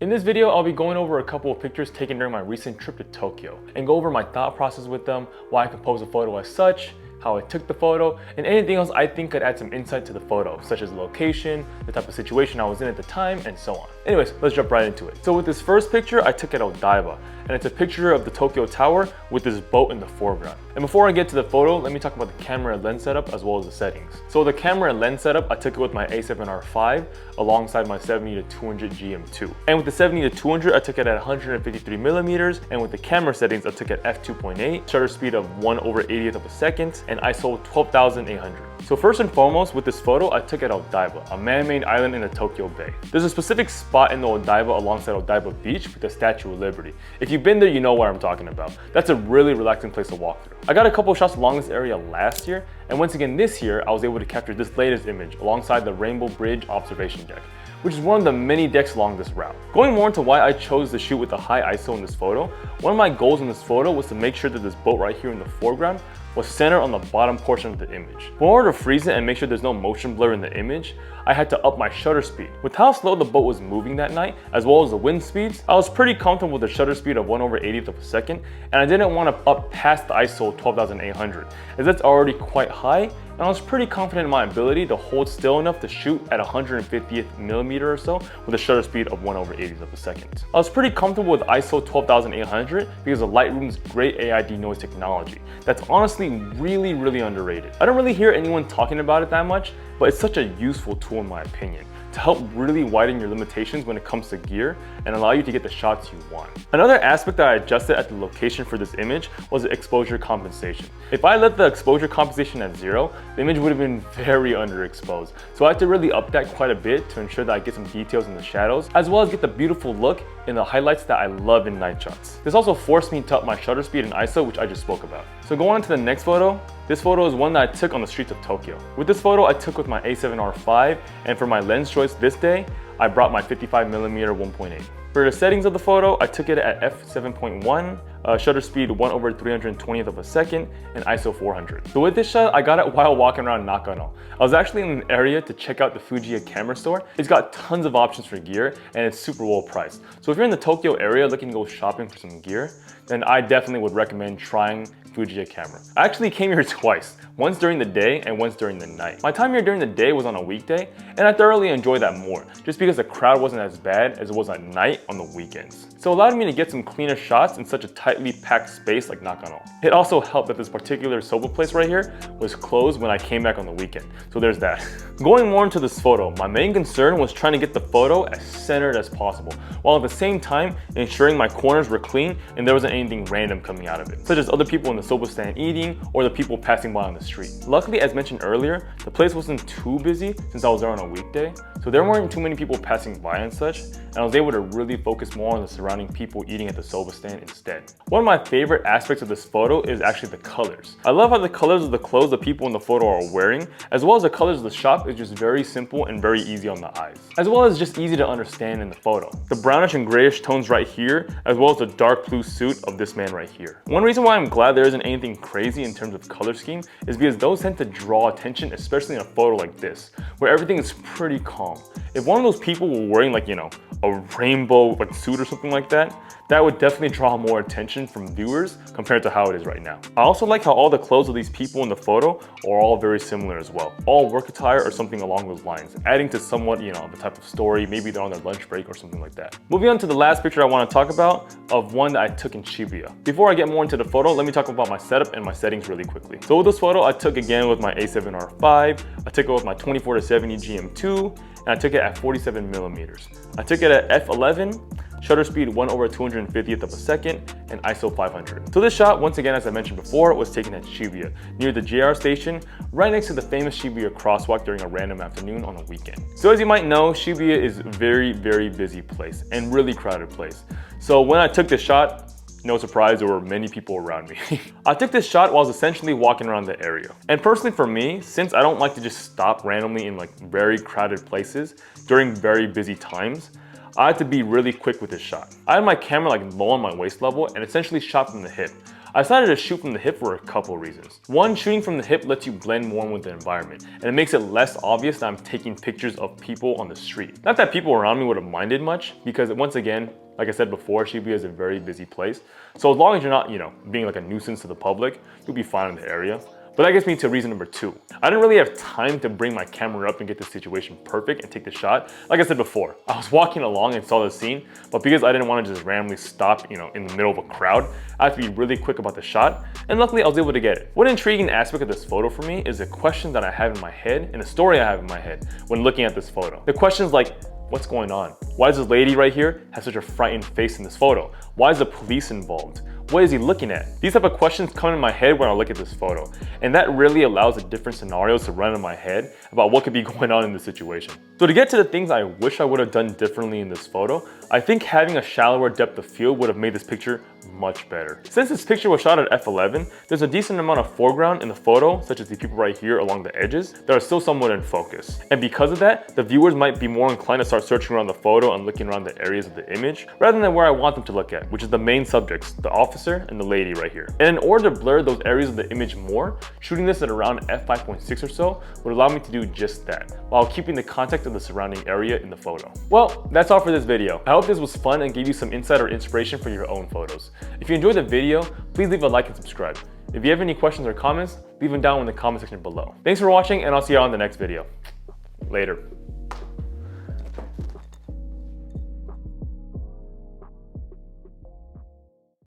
In this video, I'll be going over a couple of pictures taken during my recent trip to Tokyo and go over my thought process with them, why I composed the photo as such, how I took the photo, and anything else I think could add some insight to the photo, such as the location, the type of situation I was in at the time, and so on. Anyways, let's jump right into it. So with this first picture, I took at Odaiba, and it's a picture of the Tokyo Tower with this boat in the foreground. And before I get to the photo, let me talk about the camera and lens setup as well as the settings. So the camera and lens setup, I took it with my A7R5 alongside my 70-200 GM2. And with the 70-200, I took it at 153mm, and with the camera settings, I took it at f2.8, shutter speed of 1/80th of a second, and ISO 12,800. So first and foremost, with this photo, I took it at Odaiba, a man-made island in the Tokyo Bay. There's a specific spot in the Odaiba alongside Odaiba Beach with the Statue of Liberty. If you've been there, you know what I'm talking about. That's a really relaxing place to walk through. I got a couple shots along this area last year, and once again this year, I was able to capture this latest image alongside the Rainbow Bridge observation deck, which is one of the many decks along this route. Going more into why I chose to shoot with a high ISO in this photo, one of my goals in this photo was to make sure that this boat right here in the foreground was centered on the bottom portion of the image. In order to freeze it and make sure there's no motion blur in the image, I had to up my shutter speed. With how slow the boat was moving that night, as well as the wind speeds, I was pretty comfortable with the shutter speed of 1/80th of a second, and I didn't want to up past the ISO 12,800, as that's already quite high, and I was pretty confident in my ability to hold still enough to shoot at 150th or so with a shutter speed of 1/80th of a second. I was pretty comfortable with ISO 12,800 because of Lightroom's great AI denoise technology. That's honestly really underrated. I don't really hear anyone talking about it that much, but it's such a useful tool in my opinion, to help really widen your limitations when it comes to gear and allow you to get the shots you want. Another aspect that I adjusted at the location for this image was the exposure compensation. If I let the exposure compensation at 0, the image would have been very underexposed. So I had to really up that quite a bit to ensure that I get some details in the shadows, as well as get the beautiful look in the highlights that I love in night shots. This also forced me to up my shutter speed and ISO, which I just spoke about. So going on to the next photo, this photo is one that I took on the streets of Tokyo. With this photo, I took with my A7R5, and for my lens choice this day, I brought my 55mm 1.8. For the settings of the photo, I took it at f7.1, shutter speed 1/320th of a second, and ISO 400. So with this shot, I got it while walking around Nakano. I was actually in an area to check out the Fujiya camera store. It's got tons of options for gear, and it's super well priced. So if you're in the Tokyo area looking to go shopping for some gear, then I definitely would recommend trying Fujiya camera. I actually came here twice, once during the day and once during the night. My time here during the day was on a weekday, and I thoroughly enjoyed that more, just because the crowd wasn't as bad as it was at night on the weekends. So it allowed me to get some cleaner shots in such a tightly packed space like Nakano. It also helped that this particular soba place right here was closed when I came back on the weekend, so there's that. Going more into this photo, my main concern was trying to get the photo as centered as possible, while at the same time ensuring my corners were clean and there wasn't anything random coming out of it, such as other people in the soba stand eating or the people passing by on the street. Luckily, as mentioned earlier, the place wasn't too busy since I was there on a weekday, so there weren't too many people passing by and such, and I was able to really focus more on the surrounding people eating at the soba stand instead. One of my favorite aspects of this photo is actually the colors. I love how the colors of the clothes the people in the photo are wearing, as well as the colors of the shop, is just very simple and very easy on the eyes, as well as just easy to understand in the photo. The brownish and grayish tones right here, as well as the dark blue suit of this man right here. One reason why I'm glad there isn't anything crazy in terms of color scheme is because those tend to draw attention, especially in a photo like this, where everything is pretty calm. If one of those people were wearing like, a rainbow suit or something like that, that would definitely draw more attention from viewers compared to how it is right now. I also like how all the clothes of these people in the photo are all very similar as well. All work attire or something along those lines, adding to somewhat, the type of story. Maybe they're on their lunch break or something like that. Moving on to the last picture I want to talk about, of one that I took in Shibuya. Before I get more into the photo, let me talk about my setup and my settings really quickly. So with this photo, I took again with my A7R5, I took it with my 24-70 GM2, and I took it at 47mm. I took it at f11, shutter speed 1/250th of a second, and ISO 500. So this shot, once again, as I mentioned before, was taken at Shibuya, near the JR station, right next to the famous Shibuya crosswalk during a random afternoon on a weekend. So as you might know, Shibuya is a very busy place and really crowded place. So when I took this shot, no surprise, there were many people around me. I took this shot while I was essentially walking around the area. And personally for me, since I don't like to just stop randomly in very crowded places during very busy times, I had to be really quick with this shot. I had my camera low on my waist level and essentially shot from the hip. I decided to shoot from the hip for a couple of reasons. One, shooting from the hip lets you blend more with the environment, and it makes it less obvious that I'm taking pictures of people on the street. Not that people around me would have minded much, because once again, like I said before, Shibuya is a very busy place. So as long as you're not, being like a nuisance to the public, you'll be fine in the area. But that gets me to reason number 2. I didn't really have time to bring my camera up and get the situation perfect and take the shot. Like I said before, I was walking along and saw the scene, but because I didn't want to just randomly stop, in the middle of a crowd, I had to be really quick about the shot, and luckily I was able to get it. One intriguing aspect of this photo for me is the question that I have in my head and the story I have in my head when looking at this photo. The questions like, what's going on? Why does this lady right here have such a frightened face in this photo? Why is the police involved? What is he looking at? These type of questions come in my head when I look at this photo, and that really allows the different scenarios to run in my head about what could be going on in this situation. So to get to the things I wish I would have done differently in this photo, I think having a shallower depth of field would have made this picture much better. Since this picture was shot at f11, there's a decent amount of foreground in the photo, such as the people right here along the edges, that are still somewhat in focus. And because of that, the viewers might be more inclined to start searching around the photo and looking around the areas of the image, rather than where I want them to look at, which is the main subjects, the officer and the lady right here. And in order to blur those areas of the image more, shooting this at around f5.6 or so would allow me to do just that, while keeping the context of the surrounding area in the photo. Well, that's all for this video. I hope this was fun and gave you some insight or inspiration for your own photos. If you enjoyed the video, please leave a like and subscribe. If you have any questions or comments, leave them down in the comment section below. Thanks for watching, and I'll see you on the next video. Later.